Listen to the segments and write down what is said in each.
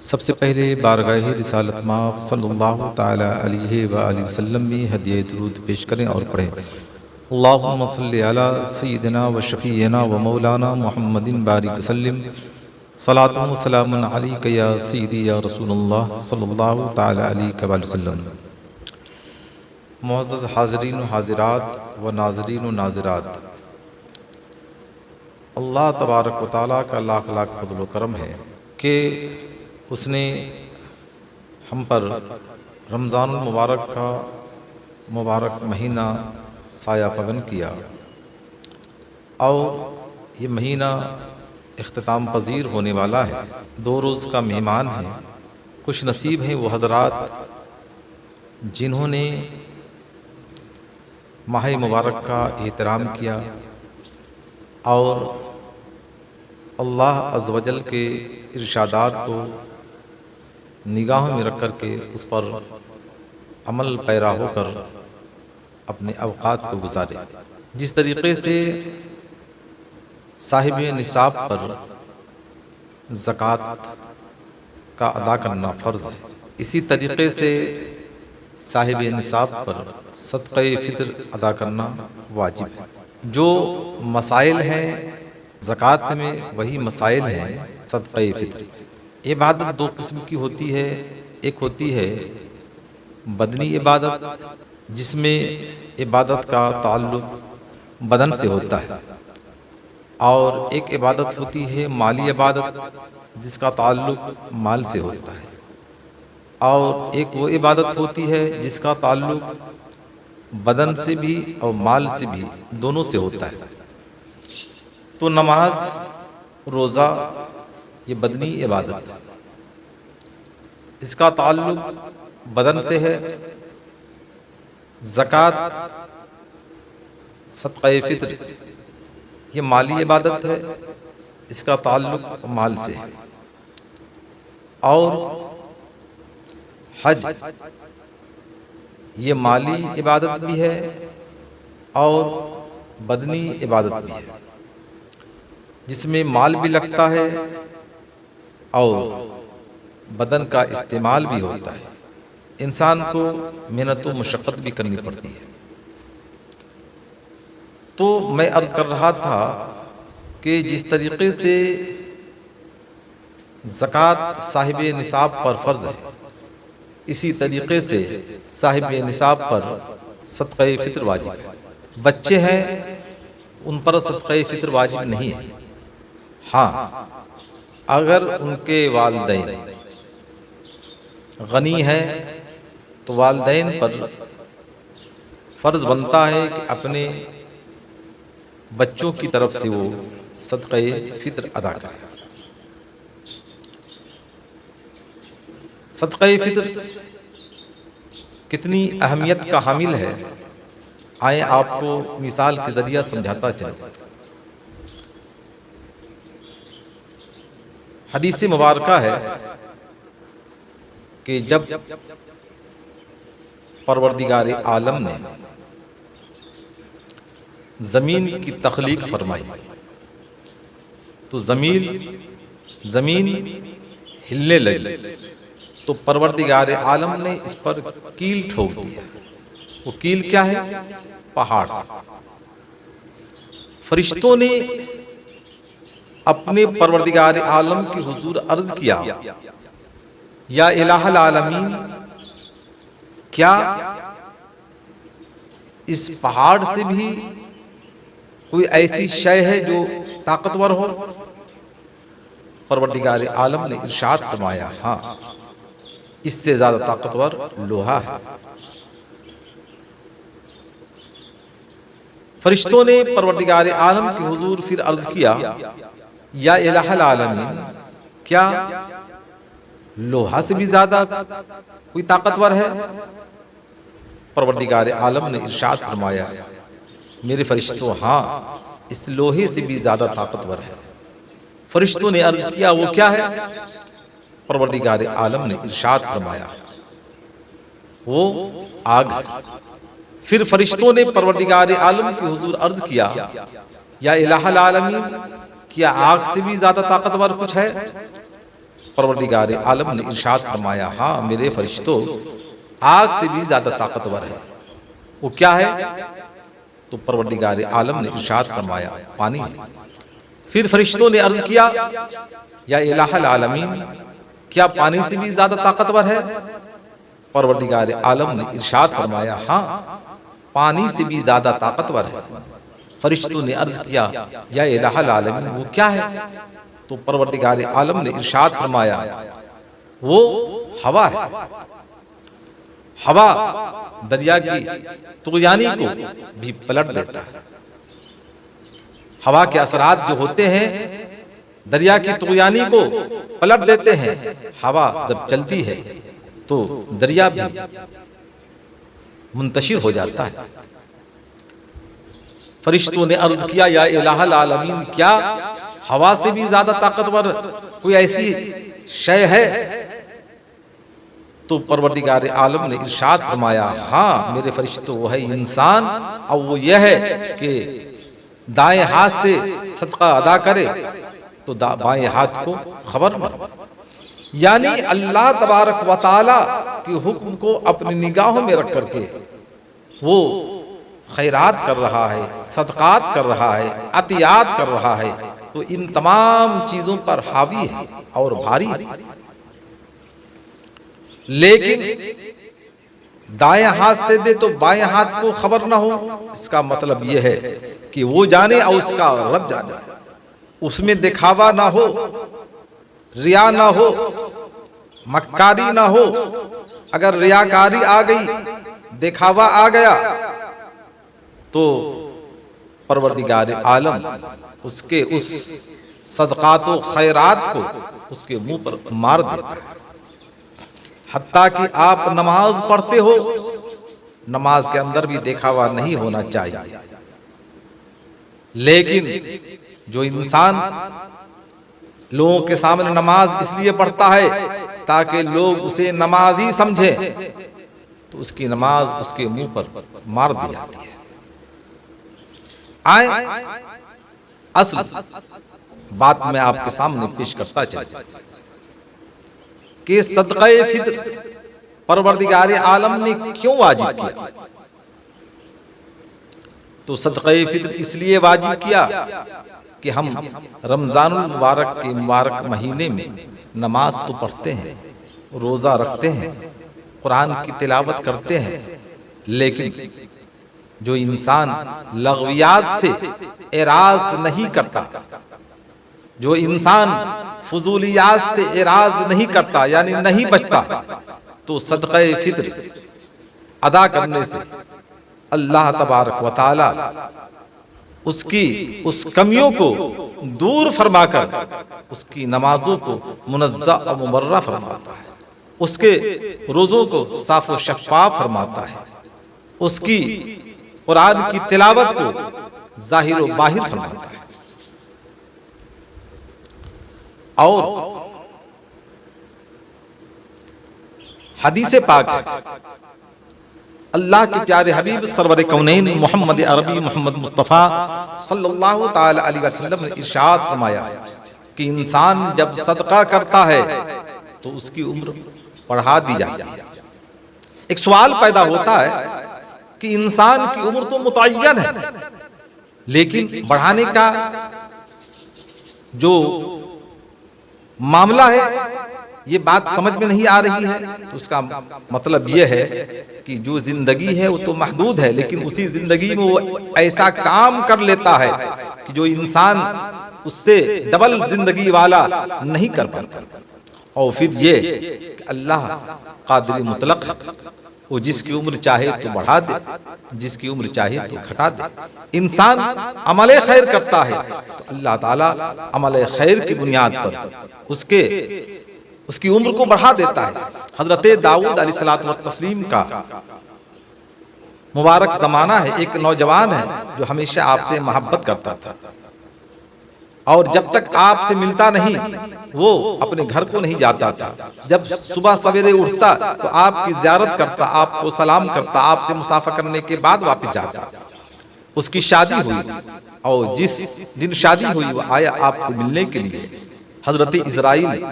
سب سے پہلے بارگاہ رسالت مآب صلی اللہ تعالی علیہ وآلہ وسلم میں ہدیہ درود پیش کریں اور پڑھیں۔ اللہم صلی علی سیدنا و شفیعنا و مولانا محمد بارک وسلم، صلاۃ و سلام علیک یا سیدی یا رسول اللہ صلی اللہ تعالی علیہ وآلہ وسلم۔ معزز حاضرین و حاضرات و ناظرین و ناظرات، اللہ تبارک و تعالیٰ کا لاکھ لاکھ فضل و کرم ہے کہ اس نے ہم پر رمضان المبارک کا مبارک مہینہ سایہ فگن کیا، اور یہ مہینہ اختتام پذیر ہونے والا ہے، 2 روز کا مہمان ہے۔ خوش نصیب ہیں وہ حضرات جنہوں نے ماہ مبارک کا احترام کیا اور اللہ عز و جل کے ارشادات کو نگاہوں میں رکھ کر کے اس پر عمل پیرا ہو کر اپنے اوقات کو گزارے۔ جس طریقے سے صاحب نصاب پر زکوٰۃ کا ادا کرنا فرض ہے، اسی طریقے سے صاحب نصاب پر صدقہ فطر ادا کرنا واجب ہے۔ جو مسائل ہیں زکوٰۃ میں وہی مسائل ہیں صدقہ فطر۔ عبادت 2 قسم کی ہوتی ہے، ایک ہوتی ہے بدنی عبادت جس میں عبادت کا تعلق بدن سے ہوتا ہے، اور ایک عبادت ہوتی ہے مالی عبادت جس کا تعلق مال سے ہوتا ہے، اور ایک وہ عبادت ہوتی ہے جس کا تعلق بدن سے بھی اور مال سے بھی دونوں سے ہوتا ہے۔ تو نماز، روزہ یہ بدنی عبادت ہے، اس کا تعلق بدن سے ہے۔ زکوٰۃ، صدقہ فطر یہ مالی عبادت ہے، اس کا تعلق مال سے ہے۔ اور حج یہ مالی عبادت بھی ہے اور بدنی عبادت بھی ہے، جس میں مال بھی لگتا ہے اور بدن کا استعمال بھی ہوتا ہے، انسان کو محنت و مشقت بھی کرنی پڑتی ہے۔ تو میں عرض کر رہا تھا کہ جس طریقے سے زکوٰۃ صاحب نصاب پر فرض ہے، اسی طریقے سے صاحب نصاب پر صدقہ فطر واجب ہے۔ بچے ہیں ان پر صدقہ فطر واجب نہیں ہے، ہاں اگر ان کے والدین غنی ہیں تو والدین پر فرض بنتا ہے کہ اپنے بچوں کی طرف سے وہ صدقہ فطر ادا کریں۔ صدقہ فطر کتنی اہمیت کا حامل ہے، آئیں آپ کو مثال کے ذریعہ سمجھاتا چلوں۔ حدیث مبارکہ ہے کہ جب پروردگار عالم نے زمین کی تخلیق فرمائی تو زمین ہلنے لگی، تو پروردگار عالم نے اس پر کیل ٹھوک دیا۔ وہ کیل کیا ہے؟ پہاڑ۔ فرشتوں نے اپنے پروردگار عالم کے حضور عرض کیا، یا الہ العالمین، کیا اس پہاڑ سے بھی کوئی ایسی شے ہے جو طاقتور ہو؟ پروردگار عالم نے ارشاد فرمایا، ہاں اس سے زیادہ طاقتور لوہا ہے۔ فرشتوں نے پروردگار عالم کے حضور پھر عرض کیا، یا الہ العالمین، کیا لوہا سے بھی زیادہ کوئی طاقتور ہے؟ پروردگار عالم نے ارشاد فرمایا، میرے فرشتوں، ہاں اس لوہے سے بھی زیادہ طاقتور ہے۔ فرشتوں نے عرض کیا، وہ کیا ہے؟ پروردگار عالم نے ارشاد فرمایا، وہ آگ ہے۔ پھر فرشتوں نے پروردگار عالم کے حضور عرض کیا، یا الہ العالمین، کیا آگ سے بھی زیادہ طاقتور کچھ ہے؟ پروردگار عالم نے ارشاد فرمایا ہاں میرے فرشتوں آگ سے بھی زیادہ طاقتور ہے، وہ کیا ہے؟ تو پروردگار عالم نے ارشاد فرمایا پانی ہے۔ پھر فرشتوں نے عرض کیا یا الہ العالمین کیا پانی سے بھی زیادہ طاقتور ہے؟ پروردگار عالم نے ارشاد فرمایا ہاں پانی سے بھی زیادہ طاقتور ہے۔ فرشتوں نے عرض کیا یا الہ العالمین وہ کیا ہے؟ تو پروردگار عالم نے ارشاد فرمایا وہ ہوا ہے۔ ہوا دریا کی طغیانی کو بھی پلٹ دیتا ہے۔ ہوا کے اثرات جو ہوتے ہیں دریا کی طغیانی کو پلٹ دیتے ہیں۔ ہوا جب چلتی ہے تو دریا بھی منتشر ہو جاتا ہے۔ فرشتوں نے عرض کیا یا الہ العالمین کیا ہوا سے بھی زیادہ طاقتور کوئی ایسی شے ہے؟ تو پروردگار عالم نے ارشاد فرمایا ہاں میرے فرشتوں وہ ہے انسان، اور وہ یہ ہے کہ دائیں ہاتھ سے صدقہ ادا کرے تو بائیں ہاتھ کو خبر نہ ہو۔ یعنی اللہ تبارک و تعالی کے حکم کو اپنی نگاہوں میں رکھ کر کے وہ خیرات کر رہا ہے، صدقات کر رہا ہے، عطیات کر رہا ہے، تو ان تمام چیزوں پر حاوی ہے اور بھاری ہے۔ لیکن دائیں ہاتھ سے دے تو بائیں ہاتھ کو خبر نہ ہو، اس کا مطلب یہ ہے کہ وہ جانے اور اس کا رب جانے، اس میں دکھاوا نہ ہو، ریا نہ ہو، مکاری نہ ہو۔ اگر ریاکاری آ گئی، دکھاوا آ گیا تو پروردگار عالم اس کے اس صدقات و خیرات کو اس کے منہ پر مار دیتا ہے۔ حتیٰ کہ آپ نماز پڑھتے ہو، نماز کے اندر بھی دکھاوا نہیں ہونا چاہیے۔ لیکن جو انسان لوگوں کے سامنے نماز اس لیے پڑھتا ہے تاکہ لوگ اسے نمازی سمجھیں، تو اس کی نماز اس کے منہ پر مار دی جاتی ہے۔ آئیں اصل بات میں آپ کے سامنے پیش کرتا چلوں کہ صدقہ فطر پروردگار عالم نے کیوں واجب کیا؟ تو صدقہ فطر اس لیے واجب کیا کہ ہم رمضان المبارک کے مبارک مہینے میں نماز تو پڑھتے ہیں، روزہ رکھتے ہیں، قرآن کی تلاوت کرتے ہیں، لیکن جو انسان لغویات سے اعراض نہیں کرتا، جو انسان فضولیات سے اعراض نہیں کرتا یعنی نہیں بچتا، تو صدقہ فطر ادا کرنے سے اللہ تبارک و تعالی اس کی اس کمیوں کو دور فرما کر اس کی نمازوں کو منزہ و مبرہ فرماتا ہے، اس کے روزوں کو صاف و شفاف فرماتا ہے، اس کی قرآن کی تلاوت کو ظاہر و باہر فرماتا ہے۔ اور حدیث پاک ہے، اللہ کے پیارے حبیب سرور کونین محمد عربی محمد مصطفیٰ صلی اللہ تعالی علیہ وسلم نے ارشاد فرمایا کہ انسان جب صدقہ کرتا ہے تو اس کی عمر بڑھا دی جاتی ہے۔ ایک سوال پیدا ہوتا ہے کہ انسان کی عمر تو متعین ہے، لیکن بڑھانے کا جو معاملہ ہے یہ بات سمجھ میں نہیں آ رہی ہے۔ تو اس کا مطلب یہ ہے کہ جو زندگی ہے وہ تو محدود ہے، لیکن اسی زندگی میں وہ ایسا کام کر لیتا ہے کہ جو انسان اس سے ڈبل زندگی والا نہیں کر پاتا۔ اور پھر یہ کہ اللہ قادر مطلق ہے، وہ جس کی عمر چاہے تو بڑھا دے، جس کی عمر چاہے تو گھٹا دے۔ انسان عمل خیر کرتا ہے تو اللہ تعالیٰ عمل خیر کی بنیاد پر اس کی عمر کو بڑھا دیتا ہے۔ حضرت داؤد علیہ الصلوۃ والتسلیم کا مبارک زمانہ ہے، ایک نوجوان ہے جو ہمیشہ آپ سے محبت کرتا تھا، اور جب تک آپ سے ملتا نہیں وہ اپنے گھر کو نہیں جاتا تھا۔ جب صبح سویرے اٹھتا تو آپ کی زیارت کرتا، آپ کو سلام کرتا، آپ سے مصافحہ کرنے کے بعد واپس جاتا۔ اس کی شادی ہوئی، اور جس دن شادی ہوئی وہ آیا آپ سے ملنے کے لیے۔ حضرت اسرائیل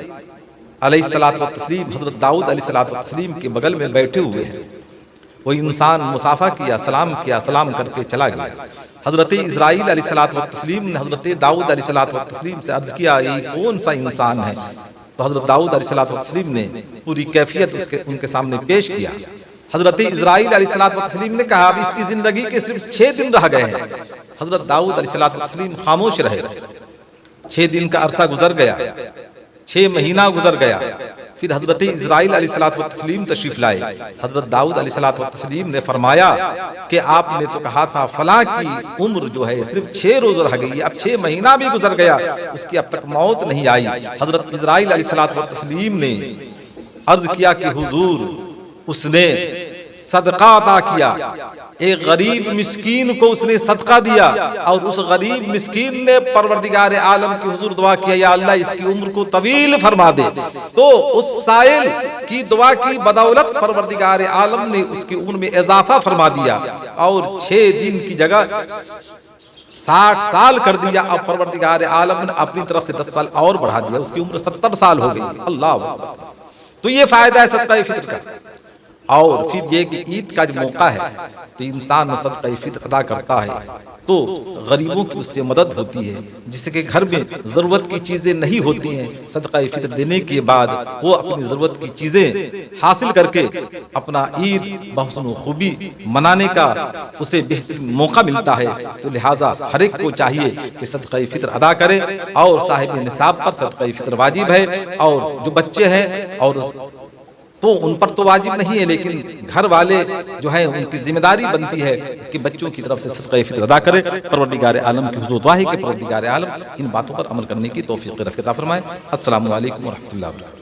علیہ الصلوۃ والتسلیم حضرت داؤد علیہ الصلوۃ والتسلیم کے بغل میں بیٹھے ہوئے ہیں. وہ انسان مصافحہ کیا، سلام کر کے چلا گیا. حضرت اسرائیل علیہ الصلوۃ والتسلیم نے حضرت داؤد علیہ الصلوۃ والتسلیم سے عرض کیا یہ کون سا انسان ہے؟ تو حضرت داؤد علیہ الصلوۃ والتسلیم نے پوری کیفیت ان کے سامنے پیش کیا. حضرت اسرائیل علیہ الصلوۃ والتسلیم نے کہا اب اس کی زندگی کے صرف 6 دن رہ گئے ہیں. حضرت داؤد علیہ الصلوۃ والتسلیم خاموش رہے. 6 دن کا عرصہ گزر گیا، 6 مہینہ گزر گیا. پھر حضرت اسرائیل علیہ الصلوۃ والتسلیم تشریف لائے. حضرت داؤد علیہ الصلوۃ والتسلیم نے فرمایا کہ آپ نے تو کہا تھا فلاں کی عمر جو ہے صرف 6 روز رہ گئی، اب 6 مہینہ بھی گزر گیا، اس کی اب تک موت نہیں آئی. حضرت اسرائیل علیہ الصلوۃ والتسلیم نے عرض کیا کہ حضور اس نے صدقہ عطا کیا، ایک غریب مسکین کو اس نے صدقہ دیا، اور اس غریب مسکین نے پروردگار عالم کی حضور دعا کیا یا اللہ اس کی عمر کو طویل فرما دے. تو اس سائل کی دعا کی بدولت پروردگار عالم نے اس کی عمر میں اضافہ فرما دیا اور 6 دن کی جگہ 60 سال کر دیا. اور پروردگار عالم نے اپنی طرف سے 10 سال اور بڑھا دیا، اس کی عمر 70 سال ہو گئی. اللہ اکبر. تو یہ فائدہ ہے صدقہ فطر کا. اور پھر یہ کہ عید کا جو موقع ہے تو انسان صدقہ فطر ادا کرتا ہے تو غریبوں کی اس سے مدد ہوتی ہے. جس کے گھر میں ضرورت کی چیزیں نہیں ہوتی ہیں، صدقہ فطر دینے کے بعد وہ اپنی ضرورت کی چیزیں حاصل کر کے اپنا عید بحسن و خوبی منانے کا اسے بہترین موقع ملتا ہے. تو لہٰذا ہر ایک کو چاہیے کہ صدقہ فطر ادا کرے، اور صاحب نصاب پر صدقہ فطر واجب ہے. اور جو بچے ہیں اور تو ان پر تو واجب نہیں ہے، لیکن گھر والے جو ہیں ان کی ذمہ داری بنتی ہے کہ بچوں کی طرف سے صدقہ فطر ادا کرے. پروردگار عالم کی حضور دعا ہے کہ پروردگار عالم ان باتوں پر عمل کرنے کی توفیق عطا فرمائے. السلام علیکم ورحمۃ اللہ وبرکاتہ.